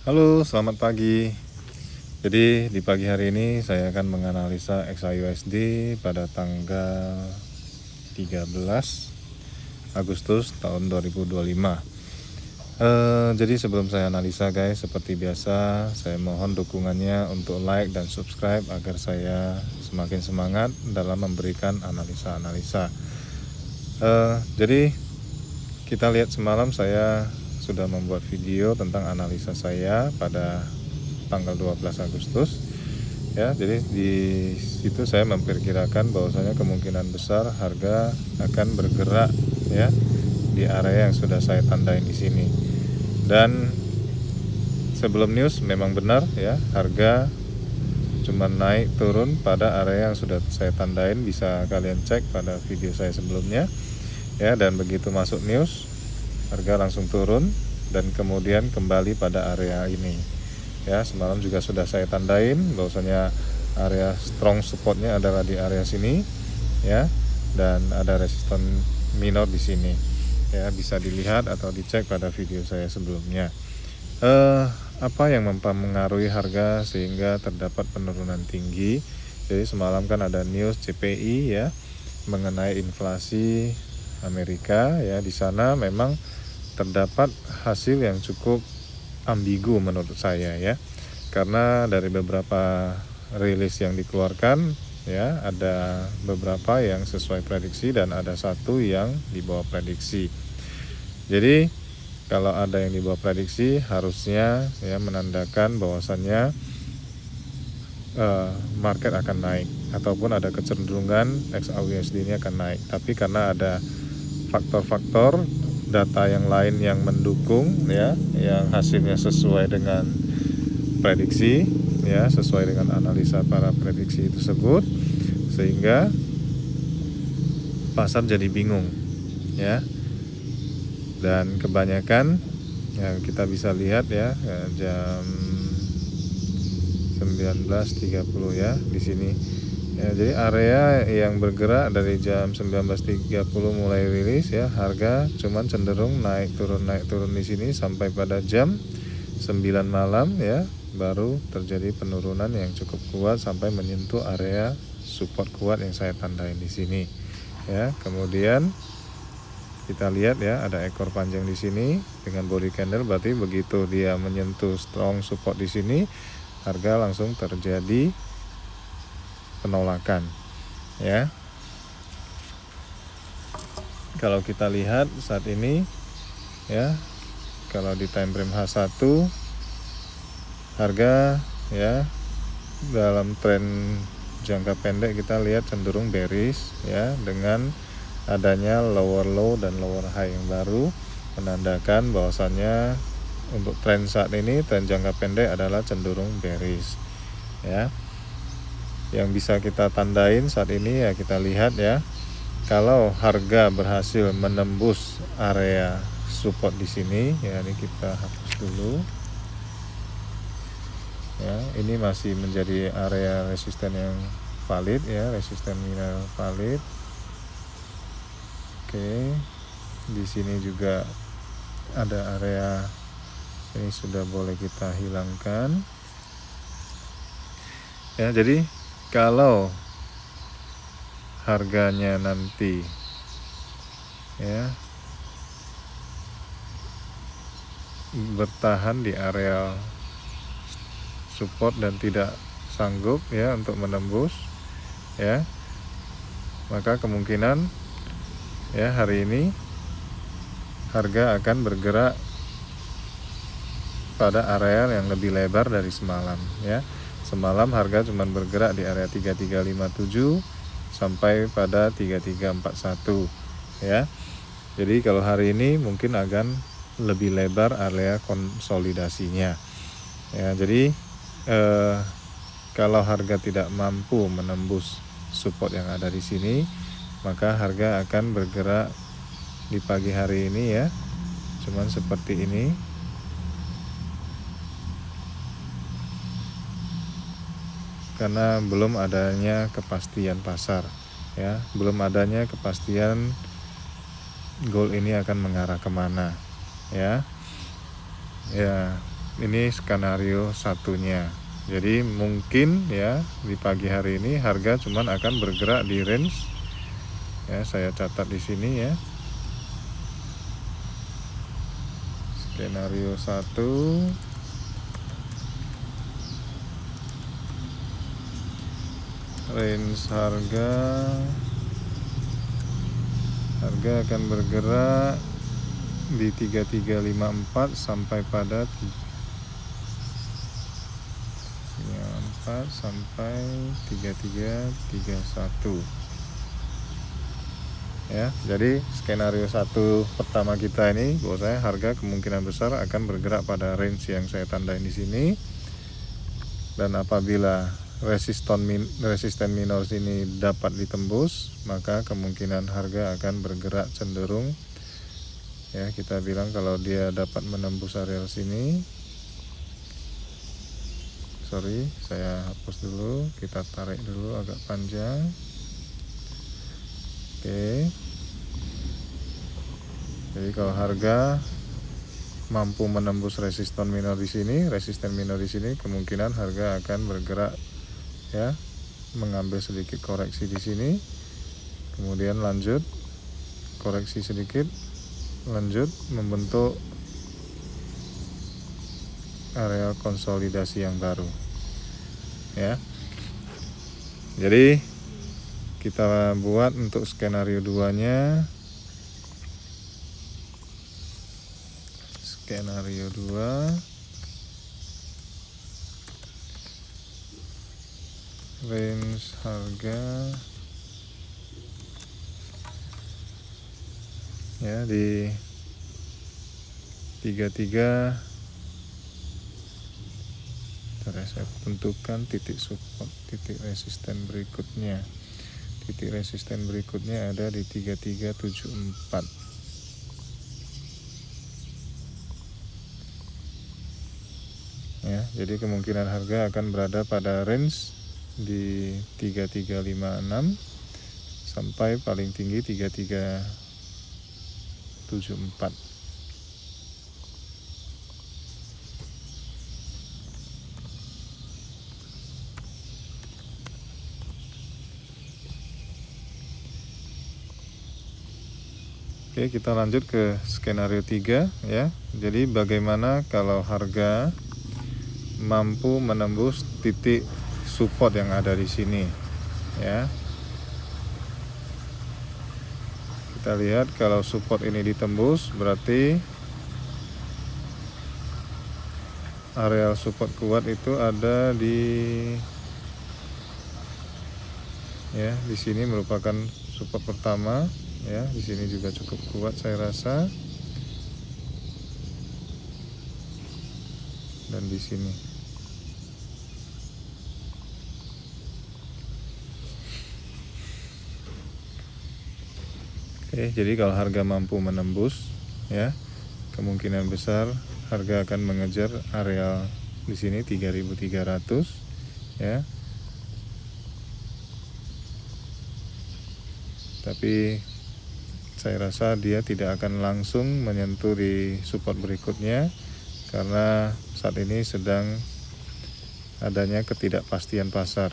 Halo, selamat pagi. Jadi di pagi hari ini saya akan menganalisa XAUSD pada tanggal 13 Agustus tahun 2025. Jadi sebelum saya analisa guys, seperti biasa saya mohon dukungannya untuk like dan subscribe agar saya semakin semangat dalam memberikan analisa-analisa. Jadi kita lihat semalam saya sudah membuat video tentang analisa saya pada tanggal 12 Agustus ya. Jadi di situ saya memperkirakan bahwasanya kemungkinan besar harga akan bergerak ya di area yang sudah saya tandain di sini. Dan sebelum news memang benar ya, harga cuma naik turun pada area yang sudah saya tandain, bisa kalian cek pada video saya sebelumnya ya. Dan begitu masuk news, harga langsung turun dan kemudian kembali pada area ini ya. Semalam juga sudah saya tandain bahwasanya area strong supportnya adalah di area sini ya, dan ada resisten minor di sini ya, bisa dilihat atau dicek pada video saya sebelumnya. Apa yang mempengaruhi harga sehingga terdapat penurunan tinggi? Jadi semalam kan ada news CPI ya mengenai inflasi Amerika ya. Di sana memang terdapat hasil yang cukup ambigu menurut saya ya, karena dari beberapa rilis yang dikeluarkan ya, ada beberapa yang sesuai prediksi dan ada satu yang di bawah prediksi. Jadi kalau ada yang di bawah prediksi harusnya ya menandakan bahwasannya market akan naik ataupun ada kecenderungan XAUSD ini akan naik. Tapi karena ada faktor-faktor data yang lain yang mendukung ya, yang hasilnya sesuai dengan prediksi ya, sesuai dengan analisa para prediksi tersebut, sehingga pasar jadi bingung ya. Dan kebanyakan ya kita bisa lihat ya, jam 19.30 ya di sini ya. Jadi area yang bergerak dari jam 19.30 mulai rilis ya, harga cuman cenderung naik turun di sini sampai pada jam 9 malam ya, baru terjadi penurunan yang cukup kuat sampai menyentuh area support kuat yang saya tandain di sini ya. Kemudian kita lihat ya, ada ekor panjang di sini dengan body candle, berarti begitu dia menyentuh strong support di sini, harga langsung terjadi penolakan ya. Kalau kita lihat saat ini ya, kalau di time frame H1 harga ya dalam tren jangka pendek kita lihat cenderung bearish ya, dengan adanya lower low dan lower high yang baru menandakan bahwasannya untuk tren saat ini, tren jangka pendek adalah cenderung bearish ya. Yang bisa kita tandain saat ini ya, kita lihat ya, kalau harga berhasil menembus area support di sini ya, ini kita hapus dulu ya. Ini masih menjadi area resisten yang valid ya, resisten minor valid. Oke, di sini juga ada area, ini sudah boleh kita hilangkan ya. Jadi kalau harganya nanti ya bertahan di area support dan tidak sanggup ya untuk menembus ya, maka kemungkinan ya hari ini harga akan bergerak pada area yang lebih lebar dari semalam ya. Semalam harga cuma bergerak di area 3357 sampai pada 3341 ya. Jadi kalau hari ini mungkin akan lebih lebar area konsolidasinya ya. Jadi kalau harga tidak mampu menembus support yang ada di sini, maka harga akan bergerak di pagi hari ini ya, cuman seperti ini karena belum adanya kepastian pasar ya, belum adanya kepastian gold ini akan mengarah kemana ya. Ini skenario satunya. Jadi mungkin ya di pagi hari ini harga cuman akan bergerak di range ya, saya catat di sini ya. Skenario 1 range harga akan bergerak di 3354 sampai pada 34 sampai 3331 ya. Jadi skenario 1 pertama kita ini bahwasanya harga kemungkinan besar akan bergerak pada range yang saya tandain di sini, dan apabila resisten minor ini dapat ditembus, maka kemungkinan harga akan bergerak cenderung ya, kita bilang kalau dia dapat menembus area sini. Sorry, saya hapus dulu, kita tarik dulu agak panjang. Oke. Jadi kalau harga mampu menembus resisten minor di sini, kemungkinan harga akan bergerak ya, mengambil sedikit koreksi di sini, kemudian lanjut koreksi sedikit, lanjut membentuk area konsolidasi yang baru ya. Jadi kita buat untuk skenario 2-nya. Skenario 2 range harga ya di 33. Saya tentukan titik support, titik resisten berikutnya. Titik resisten berikutnya ada di 3374 ya. Jadi kemungkinan harga akan berada pada range di 3356 sampai paling tinggi 3374. Oke, kita lanjut ke skenario 3 ya. Jadi bagaimana kalau harga mampu menembus titik support yang ada di sini ya. Kita lihat kalau support ini ditembus, berarti area support kuat itu ada di ya, di sini merupakan support pertama ya. Di sini juga cukup kuat saya rasa, dan di sini. Oke, jadi kalau harga mampu menembus ya, kemungkinan besar harga akan mengejar area di sini 3300 ya. Tapi saya rasa dia tidak akan langsung menyentuh di support berikutnya karena saat ini sedang adanya ketidakpastian pasar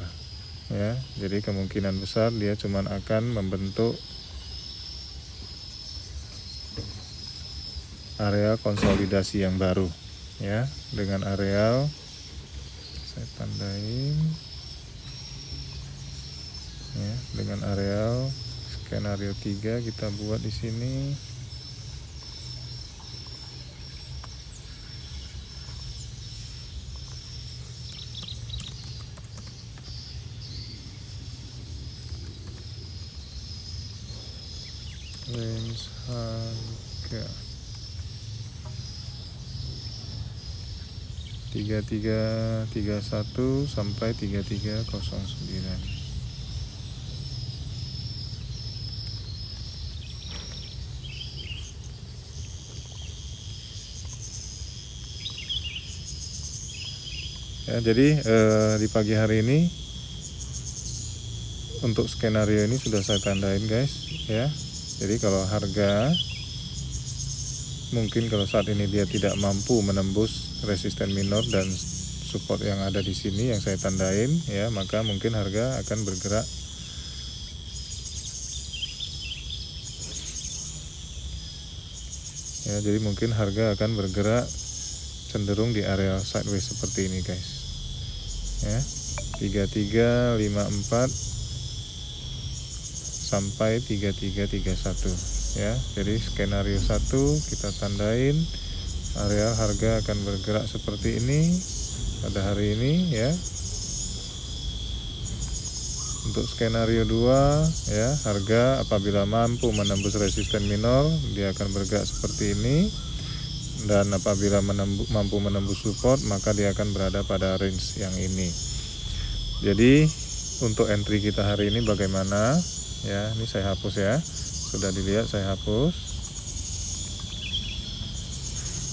ya. Jadi kemungkinan besar dia cuma akan membentuk area konsolidasi yang baru ya, dengan areal saya tandain ya, dengan areal skenario 3 kita buat di sini. Range harga 3331 sampai 3309. Ya, jadi di pagi hari ini untuk skenario ini sudah saya tandain guys ya. Jadi kalau harga mungkin kalau saat ini dia tidak mampu menembus resisten minor dan support yang ada di sini yang saya tandain, ya, maka mungkin harga akan bergerak ya. Jadi mungkin harga akan bergerak cenderung di area sideways seperti ini, guys, ya. 3354 sampai 3331 ya. Jadi skenario 1 kita tandain area harga akan bergerak seperti ini pada hari ini, ya. Untuk skenario 2 ya, harga apabila mampu menembus resisten minor dia akan bergerak seperti ini, dan apabila mampu menembus support maka dia akan berada pada range yang ini. Jadi untuk entry kita hari ini bagaimana ya, ini saya hapus ya, sudah dilihat saya hapus.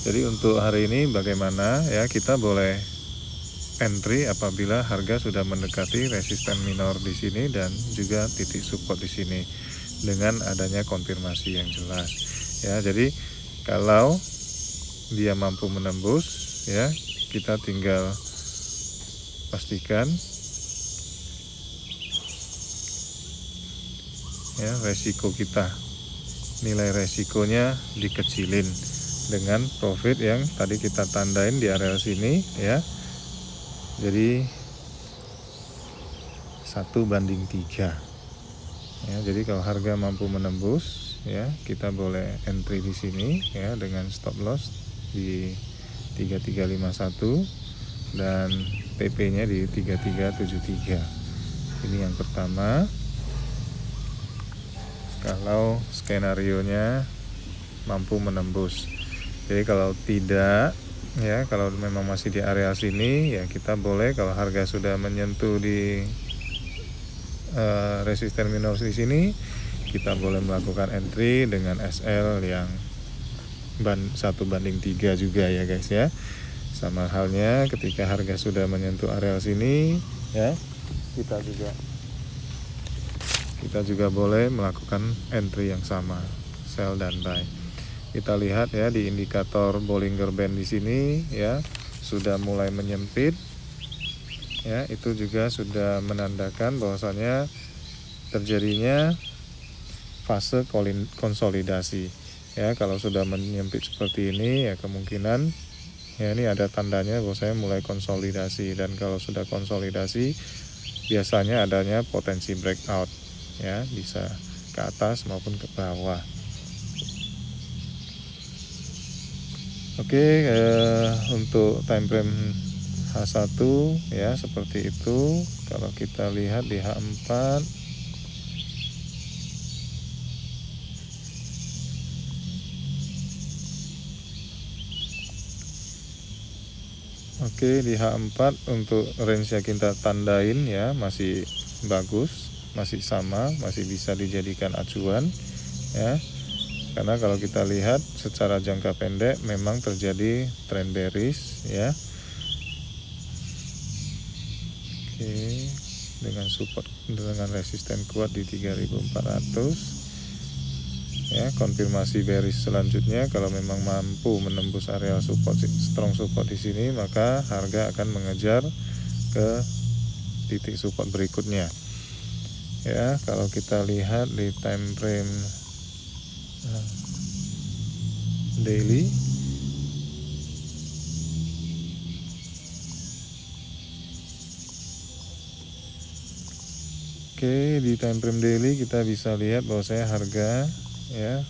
Jadi untuk hari ini bagaimana ya, kita boleh entry apabila harga sudah mendekati resisten minor di sini dan juga titik support di sini dengan adanya konfirmasi yang jelas ya. Jadi kalau dia mampu menembus ya, kita tinggal pastikan ya resiko kita, nilai resikonya dikecilin dengan profit yang tadi kita tandain di area sini ya. Jadi 1:3 ya. Jadi kalau harga mampu menembus ya, kita boleh entry di sini ya dengan stop loss di 3351 dan TP nya di 3373. Ini yang pertama. Kalau skenario nya mampu menembus. Jadi kalau tidak ya, kalau memang masih di area sini ya, kita boleh kalau harga sudah menyentuh di resisten minor di sini, kita boleh melakukan entry dengan SL yang 1:3 juga ya, guys ya. Sama halnya ketika harga sudah menyentuh area sini ya, kita juga boleh melakukan entry yang sama, sell dan buy. Kita lihat ya di indikator Bollinger Band di sini ya, sudah mulai menyempit ya. Itu juga sudah menandakan bahwasanya terjadinya fase konsolidasi ya. Kalau sudah menyempit seperti ini ya, kemungkinan ya ini ada tandanya bahwasanya mulai konsolidasi, dan kalau sudah konsolidasi biasanya adanya potensi breakout ya, bisa ke atas maupun ke bawah. Oke, untuk time frame H1 ya seperti itu. Kalau kita lihat di H4 oke, di H4 untuk range yang kita tandain ya masih bagus, masih sama, masih bisa dijadikan acuan ya. Karena kalau kita lihat secara jangka pendek memang terjadi trend bearish ya. Oke, dengan support dengan resisten kuat di 3400 ya. Konfirmasi bearish selanjutnya kalau memang mampu menembus area support, strong support di sini, maka harga akan mengejar ke titik support berikutnya ya. Kalau kita lihat di time frame daily oke, di time frame daily kita bisa lihat bahwasanya harga ya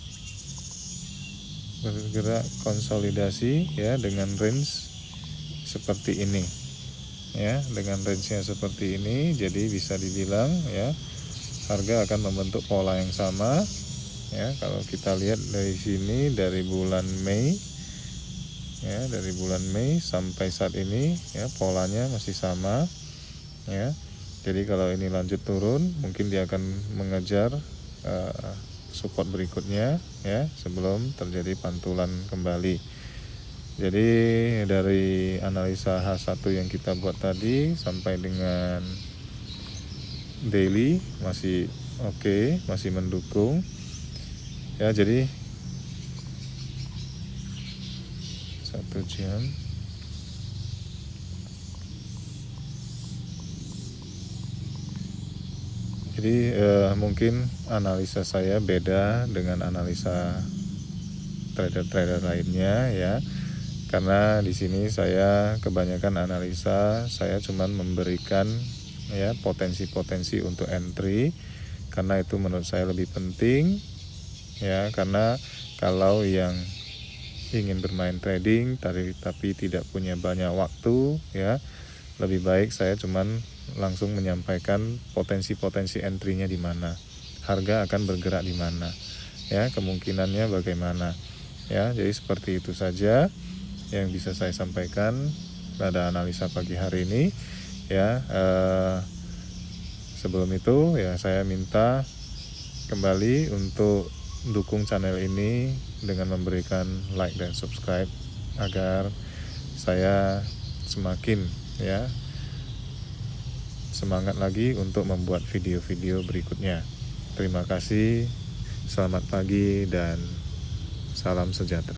bergerak konsolidasi ya dengan range seperti ini ya, dengan range-nya seperti ini. Jadi bisa dibilang ya harga akan membentuk pola yang sama ya. Kalau kita lihat dari sini, dari bulan Mei ya, dari bulan Mei sampai saat ini ya, polanya masih sama ya. Jadi kalau ini lanjut turun, mungkin dia akan mengejar support berikutnya ya, sebelum terjadi pantulan kembali. Jadi dari analisa H1 yang kita buat tadi sampai dengan daily masih oke, masih mendukung ya. Jadi jam. Jadi mungkin analisa saya beda dengan analisa trader-trader lainnya ya. Karena di sini saya kebanyakan analisa, saya cuman memberikan ya potensi-potensi untuk entry, karena itu menurut saya lebih penting ya. Karena kalau yang ingin bermain trading tapi tidak punya banyak waktu ya, lebih baik saya cuman langsung menyampaikan potensi-potensi entry-nya di mana, harga akan bergerak di mana ya, kemungkinannya bagaimana ya. Jadi seperti itu saja yang bisa saya sampaikan pada analisa pagi hari ini ya. Sebelum itu ya saya minta kembali untuk dukung channel ini dengan memberikan like dan subscribe agar saya semakin ya semangat lagi untuk membuat video-video berikutnya. Terima kasih, selamat pagi dan salam sejahtera.